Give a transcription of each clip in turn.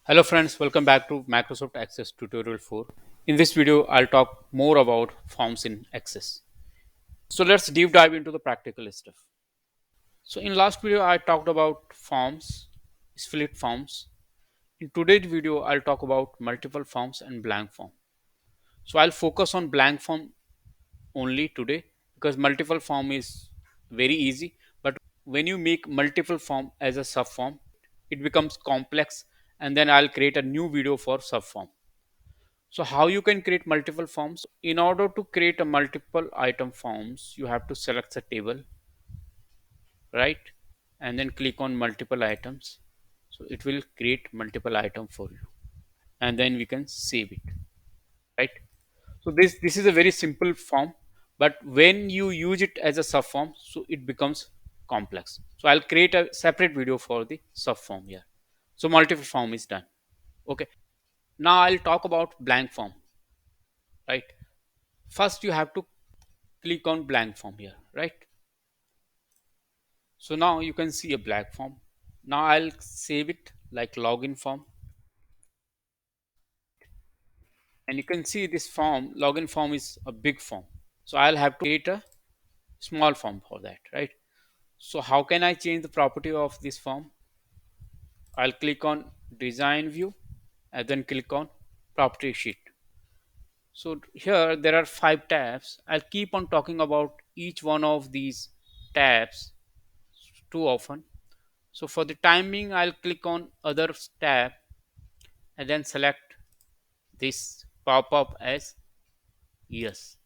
Hello friends, welcome back to Microsoft Access Tutorial 4. In this video, I'll talk more about forms in Access. So let's deep dive into the practical stuff. So in last video, I talked about forms, split forms. In today's video, I'll talk about multiple forms and blank form. So I'll focus on blank form only today because multiple form is very easy. But when you make multiple form as a subform, it becomes complex and then I'll create a new video for subform. So how you can create multiple forms? In order to create a multiple item forms, you have to select the table, right? And then click on multiple items. So it will create multiple item for you. And then we can save it, right? So this is a very simple form, but when you use it as a subform, so it becomes complex. So I'll create a separate video for the subform here. So multiple form is done. Okay. Now I'll talk about blank form, right? First you have to click on blank form here, right? So now you can see a blank form. Now I'll save it like login form, and you can see this form login form is a big form, so I'll have to create a small form for that, right? So how can I change the property of this form? I'll click on design view and then click on property sheet. So here there are 5 tabs. I'll keep on talking about each one of these tabs too often. So for the timing, I'll click on others tab and then select this pop up as yes.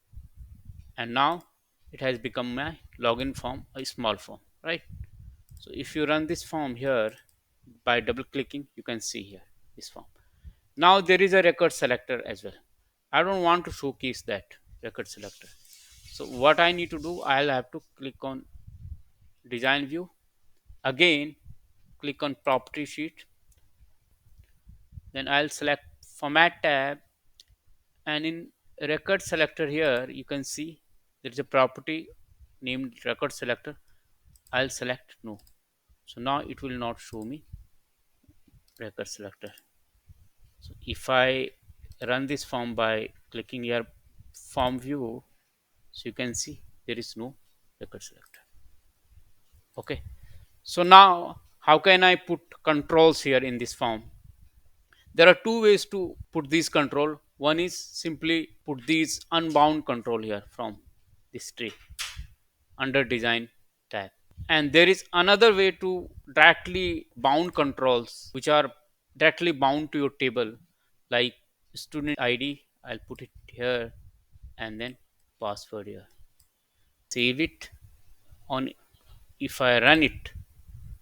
And now it has become my login form, a small form, right? So if you run this form here by double clicking, you can see here this form. Now there is a record selector as well. I don't want to showcase that record selector. So what I need to do, I'll have to click on design view. Again, click on property sheet. Then I'll select format tab, and in record selector here you can see there is a property named record selector. I'll select no. So now it will not show me record selector. So if I run this form by clicking here form view, so you can see there is no record selector. Okay. So now how can I put controls here in this form? There are two ways to put these control. One is simply put these unbound control here from this tree under design tab. And there is another way to directly bound controls which are directly bound to your table, like student ID. I'll put it here and then password here. Save it on. If I run it,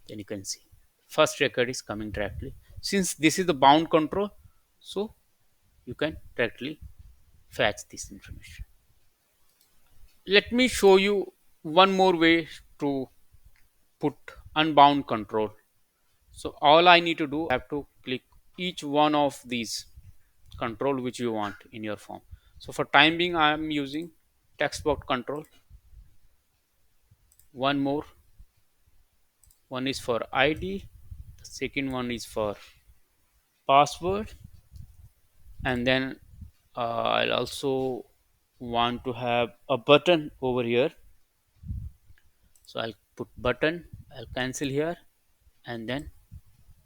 then you can see first record is coming directly. Since this is the bound control, so you can directly fetch this information. Let me show you one more way to put unbound control. So all I need to do, I have to click each one of these control which you want in your form. So for time being, I am using text box control. One more, one is for ID, the second one is for password, and then I'll also want to have a button over here. So I'll put button, I'll cancel here and then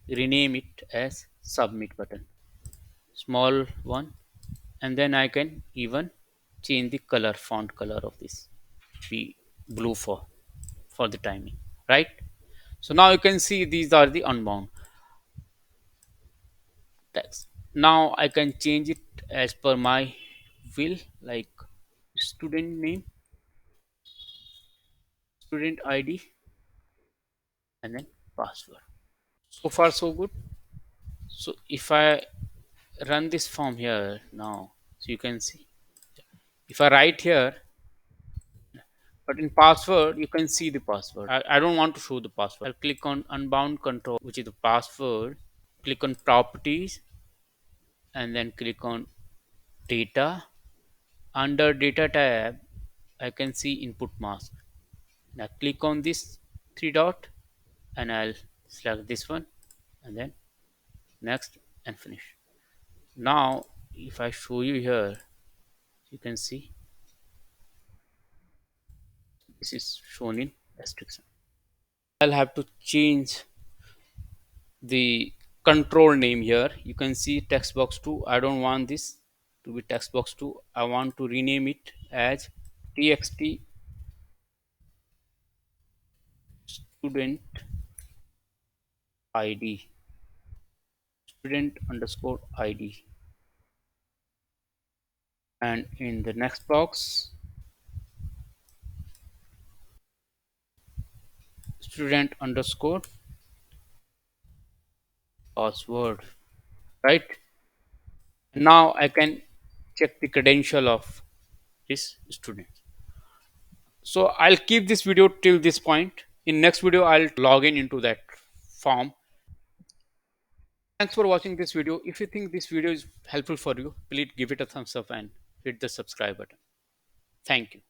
rename it as submit button, small one. And then I can even change the color, font color of this, be blue for the timing, right? So now you can see these are the unbound text. Now I can change it as per my will, like student name, student ID, and then password. So far so good. So if I run this form here now, so you can see if I write here, but in password you can see the password. I don't want to show the password. I'll click on unbound control, which is the password, click on properties and then click on data. Under data tab I can see input mask. Now click on this three dot and I'll select this one and then next. and finish. Now if I show you here, you can see this is shown in restriction. I'll have to change the control name here. You can see text box 2. I don't want this to be text box 2. I want to rename it as txt student id, student underscore id, and in the next box student underscore password, right? Now I can check the credential of this student. So I'll keep this video till this point. In next video I'll log in into that form. Thanks for watching this video. If you think this video is helpful for you, please give it a thumbs up and hit the subscribe button. Thank you.